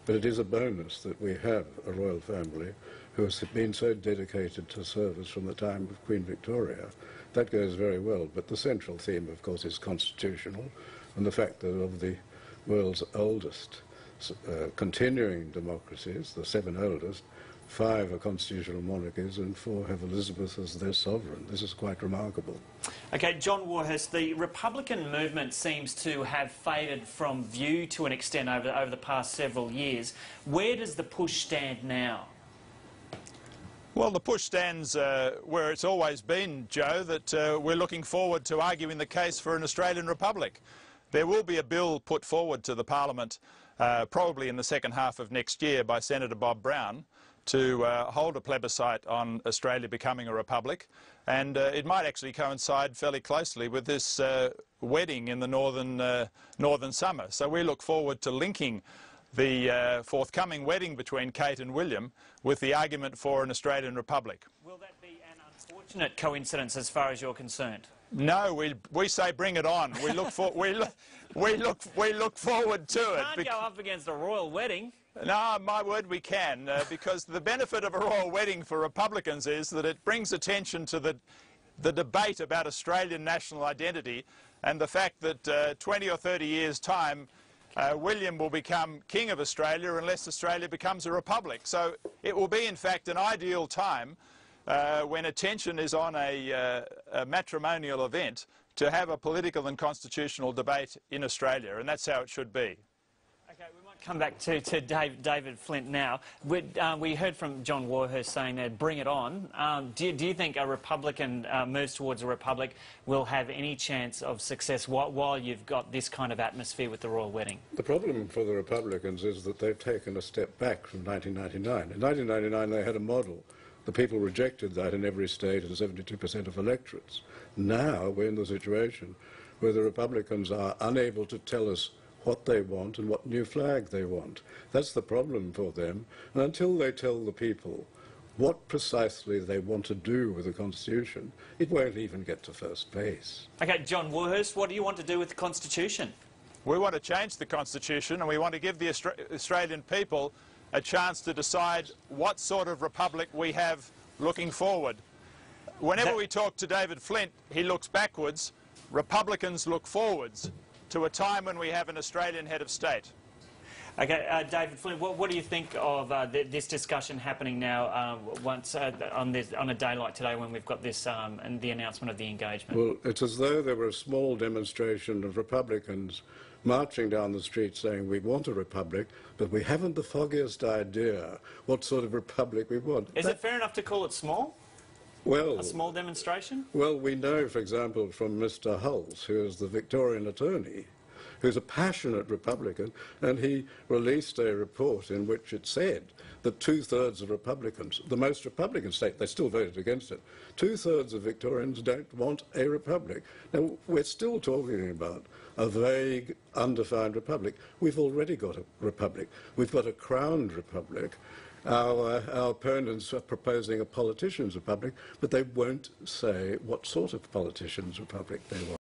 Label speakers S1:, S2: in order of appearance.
S1: But it is a bonus that we have a royal family who has been so dedicated to service from the time of Queen Victoria. That goes very well. But the central theme, of course, is constitutional, and the fact that of the world's oldest continuing democracies, the 7 oldest, 5 are constitutional monarchies and 4 have Elizabeth as their sovereign. This is quite remarkable.
S2: Okay, John Warhurst, the Republican movement seems to have faded from view to an extent over the past several years. Where does the push stand now?
S3: Well, the push stands where it's always been, Joe, that we're looking forward to arguing the case for an Australian Republic. There will be a bill put forward to the Parliament probably in the second half of next year by Senator Bob Brown to hold a plebiscite on Australia becoming a republic, and it might actually coincide fairly closely with this wedding in the northern summer. So we look forward to linking the forthcoming wedding between Kate and William with the argument for an Australian republic. Will that be an
S2: unfortunate coincidence as far as you're concerned?
S3: No, we say bring it on. We look forward to it.
S2: You can't go up against a royal wedding.
S3: No, my word, we can, because the benefit of a royal wedding for Republicans is that it brings attention to the debate about Australian national identity and the fact that 20 or 30 years' time, William will become King of Australia unless Australia becomes a republic. So it will be, in fact, an ideal time when attention is on a matrimonial event to have a political and constitutional debate in Australia, and that's how it should be.
S2: Okay, we might come back to David Flint now. We heard from John Warhurst saying that bring it on. Do you think a Republican moves towards a republic will have any chance of success while you've got this kind of atmosphere with the royal wedding?
S1: The problem for the Republicans is that they've taken a step back from 1999. In 1999 they had a model. The people rejected that in every state and 72% of electorates. Now we're in the situation where the Republicans are unable to tell us what they want and what new flag they want. That's the problem for them. And until they tell the people what precisely they want to do with the Constitution, it won't even get to first base.
S2: Okay, John Warhurst, what do you want to do with the Constitution?
S3: We want to change the Constitution, and we want to give the Australian people a chance to decide what sort of republic we have looking forward. Whenever we talk to David Flint, he looks backwards. Republicans look forwards to a time when we have an Australian head of state.
S2: Okay, David Flint, what do you think of this discussion happening now on a day like today when we've got this and the announcement of the engagement?
S1: Well, it's as though there were a small demonstration of Republicans marching down the street saying we want a republic, but we haven't the foggiest idea what sort of republic we want.
S2: Is it fair enough to call it small?
S1: Well,
S2: a small demonstration?
S1: Well, we know, for example, from Mr. Hulse, who is the Victorian attorney, who's a passionate Republican, and he released a report in which it said that 2/3 of Republicans, the most Republican state, they still voted against it, 2/3 of Victorians don't want a republic. Now, we're still talking about a vague, undefined republic. We've already got a republic. We've got a crowned republic. Our opponents are proposing a politician's republic, but they won't say what sort of politician's republic they want.